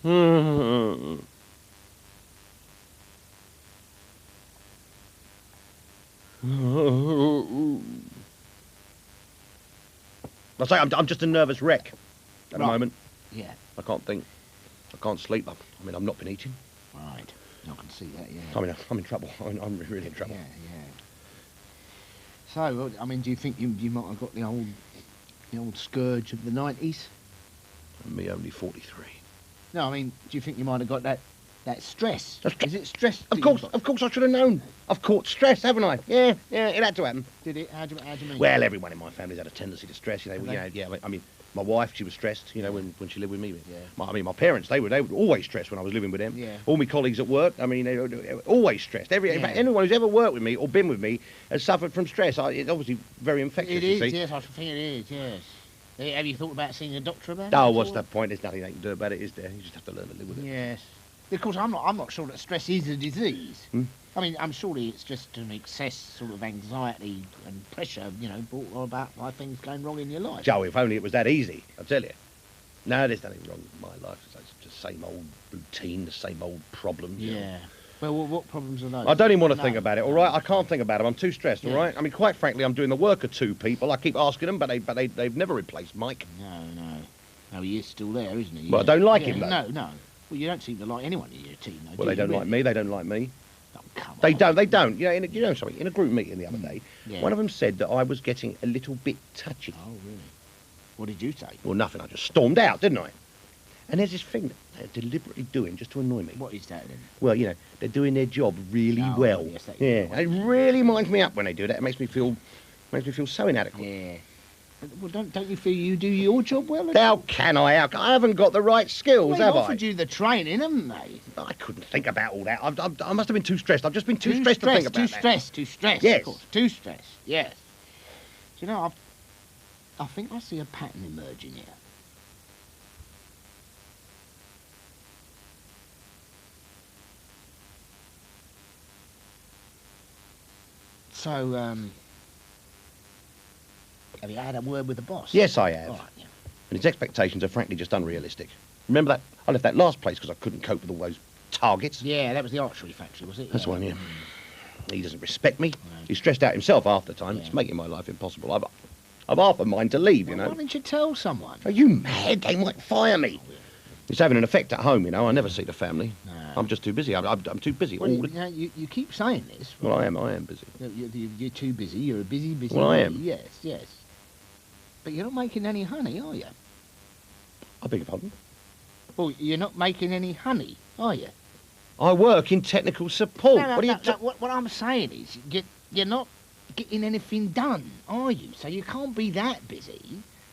I say I'm just a nervous wreck at the moment. Yeah. I can't think. I can't sleep. I mean, I've not been eating. Right. I can see that, yeah. I mean, I'm in trouble. I'm really in trouble. Yeah, yeah. So, I mean, do you think you might have got the old scourge of the 90s? And me only 43. No, I mean, do you think you might have got that stress? Is it stress? Of course I should have known. I've caught stress, haven't I? Yeah, it had to happen. Did it? How do you mean? Well, everyone in my family's had a tendency to stress, Have they? Yeah. I mean, my wife, she was stressed, when she lived with me. Yeah. My parents, they were always stressed when I was living with them. Yeah. All my colleagues at work, I mean, they were always stressed. In fact, anyone who's ever worked with me or been with me has suffered from stress. It's obviously very infectious. It you is, see. yes, I think it is, yes. Have you thought about seeing a doctor about it? Oh, at what's all? the point? There's nothing they can do about it, is there? You just have to learn to live with it. Yes. Because I'm not sure that stress is a disease. Hmm? I mean, I'm surely it's just an excess sort of anxiety and pressure, brought about by things going wrong in your life. Joe, if only it was that easy, I tell you. No, there's nothing wrong with my life. It's just the same old routine, the same old problems. Yeah. Well, what problems are those? I don't even want to No. think about it, all right? I can't think about it. I'm too stressed, all Yeah. right? I mean, quite frankly, I'm doing the work of two people. I keep asking them, but they've never replaced Mike. No. No, he is still there, isn't he? Well, I don't like him, though. No. Well, you don't seem to like anyone in your team, though. Well, do they don't you, like me. They don't like me. Oh, come They on. don't. You know something? In a group meeting the other day, Yeah. one of them said that I was getting a little bit touchy. Oh, really? What did you say? Well, nothing. I just stormed out, didn't I? And there's this thing that they're deliberately doing just to annoy me. What is that then? Well, they're doing their job really Oh, well. yes, that- Yeah, it really winds me up when they do that. It makes me feel so inadequate. Yeah. Well, don't you feel you do your job well? How can I? I haven't got the right skills, Well, have they I? offered you the training, haven't they? I couldn't think about all that. I must have been too stressed. I've just been too stressed to think about that. Too stressed. Yes. Of course. Too stressed. Yes. Do you know, I think I see a pattern emerging here. So, have you had a word with the boss? Yes, I have. All right, yeah. And his expectations are frankly just unrealistic. Remember that? I left that last place because I couldn't cope with all those targets. Yeah, that was the archery factory, was it? That's one, yeah. He doesn't respect me. No. He's stressed out himself half the time. Yeah. It's making my life impossible. I've half a mind to leave, Well, why didn't you tell someone? Are you mad? They might fire me. It's having an effect at home, I never see the family. No. I'm just too busy. I'm too busy Well, all the... you keep saying this. Well, I am busy. You're too busy. You're a busy Well, I lady. am. Yes. But you're not making any honey, are you? I beg your pardon? Well, you're not making any honey, are you? I work in technical support. No, What are you... what I'm saying is, you're not getting anything done, are you? So you can't be that busy.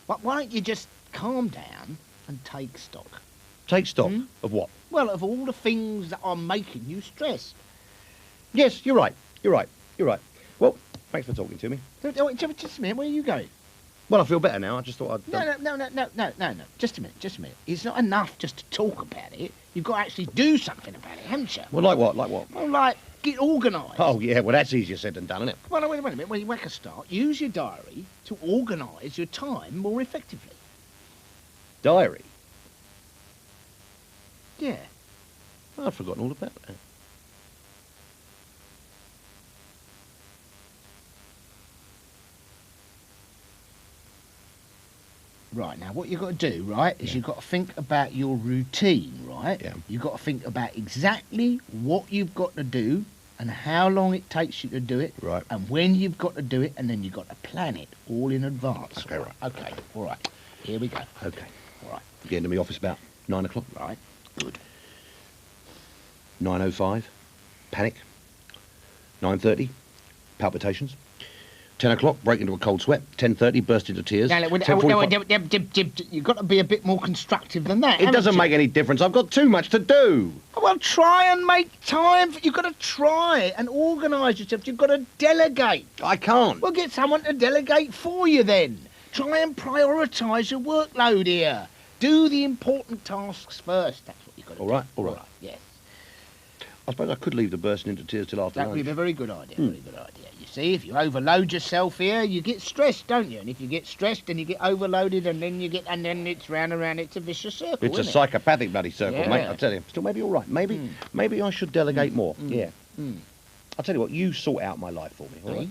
Why don't you just calm down and take stock? Take stock Hmm? of what? Well, of all the things that are making you stressed. Yes, you're right. Well, thanks for talking to me. Just a minute, where are you going? Well, I feel better now. I just thought I'd... No. Just a minute. It's not enough just to talk about it. You've got to actually do something about it, haven't you? Well, like what? Well, like, get organised. Oh, yeah, well, that's easier said than done, isn't it? Well, no, wait a minute. When you make a start, use your diary to organise your time more effectively. Diary? Yeah. I'd forgotten all about that. Right, now what you've got to do, right, is you've got to think about your routine, right? Yeah. You've got to think about exactly what you've got to do and how long it takes you to do it. Right. And when you've got to do it, and then you've got to plan it all in advance. Okay, right. Okay, all right. Here we go. Okay. All right. Get into my office about 9 o'clock. Right. Good. 9:05, panic. 9:30, palpitations. 10 o'clock, break into a cold sweat. 10:30, burst into tears. Now, 10:45 you've got to be a bit more constructive than that. It haven't doesn't you? make any difference. I've got too much to do. Well, try and make time. You've got to try and organise yourself. You've got to delegate. I can't. Well, get someone to delegate for you then. Try and prioritise your workload here. Do the important tasks first. That's what you've got to All do. right, all right. Yes. I suppose I could leave the bursting into tears till after That would lunch. be a very good idea. Very good idea. You See, if you overload yourself here, you get stressed, don't you? And if you get stressed, then you get overloaded, and then it's round and round. It's a vicious circle. It's a isn't it? psychopathic bloody circle, Yeah. mate. I tell you. Still, maybe you're right. Maybe I should delegate more. Yeah. I'll tell you what. You sort out my life for me. All Me? right?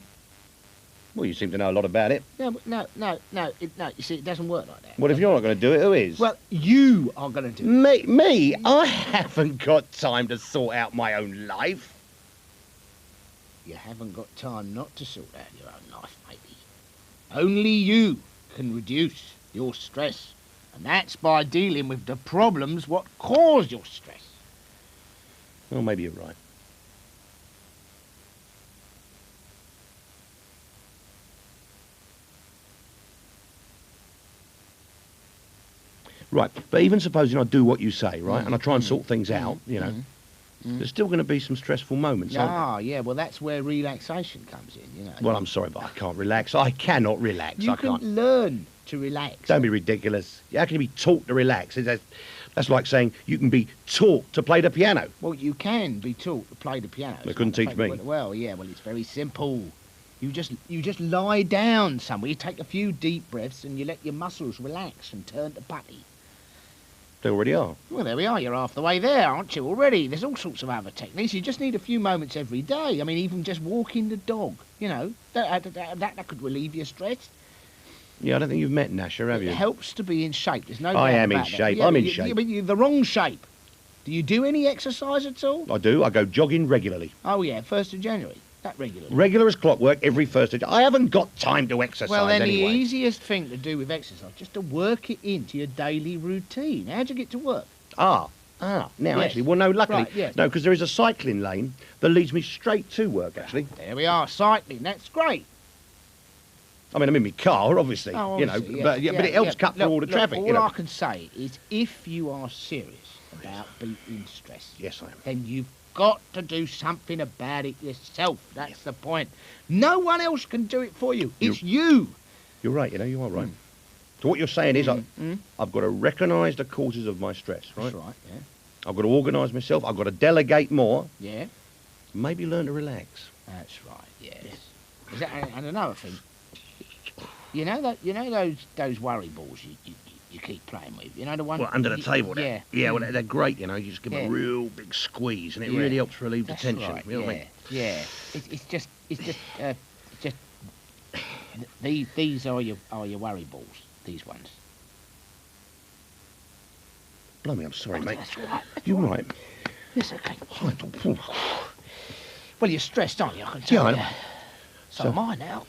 Well, you seem to know a lot about it. No, but no. You see, it doesn't work like that. Well, if you're not going to do it, who is? Well, you are going to do it. Me? I haven't got time to sort out my own life. You haven't got time not to sort out your own life, matey. Only you can reduce your stress. And that's by dealing with the problems what cause your stress. Well, maybe you're right. Right, but even supposing I do what you say, right, and I try and sort things out, you know, there's still going to be some stressful moments, aren't there? Ah, yeah, well, that's where relaxation comes in, you know. Well, I'm sorry, but I can't relax. I cannot relax. You I can can't. learn to relax. Don't be ridiculous. How can you be taught to relax? That's like saying you can be taught to play the piano. Well, you can be taught to play the piano. They couldn't teach me. Well, yeah, well, it's very simple. You just lie down somewhere. You take a few deep breaths and you let your muscles relax and turn to putty. They already are. Well, there we are. You're half the way there, aren't you, already? There's all sorts of other techniques. You just need a few moments every day. I mean, even just walking the dog, you know, that could relieve your stress. Yeah, I don't think you've met Nasher, have you? It helps to be in shape. There's no I doubt am in about that. shape. Yeah, I'm in you- shape. But you're the wrong shape. Do you do any exercise at all? I do. I go jogging regularly. Oh, yeah, 1st of January. That regularly. Regular as clockwork every first of... I haven't got time to exercise Well, then anyway. the easiest thing to do with exercise, just to work it into your daily routine. How'd you get to work? Now, Yes. actually, well, no, luckily... Right, yes. No, because there is a cycling lane that leads me straight to work, actually. There we are, cycling. That's great. I mean, I'm in my car, obviously, Oh, you know, obviously, but it helps cut through all the traffic, All you know. I can say is if you are serious about beating stress, Yes, I am. then you've got to do something about it yourself. That's the point. No one else can do it for you. It's you. You're right, you know, you are right. So what you're saying is I've got to recognise the causes of my stress, right? That's right, yeah. I've got to organise myself. I've got to delegate more. Yeah, Maybe learn to relax. that's right, yes. Is that, and another thing, you know those worry balls you keep playing with? You know the one... Well, under the table there. Yeah. Yeah, well, they're great, you know. You just give them Yeah. a real big squeeze and it Yeah. really helps relieve That's the tension. right, You know what I mean? yeah. It's just these are your worry balls. These ones. Blimey, I'm sorry, mate. That's all right. You're right. It's okay. I don't- Well, you're stressed, aren't you? I can tell Yeah, I you. know. So So- am I now.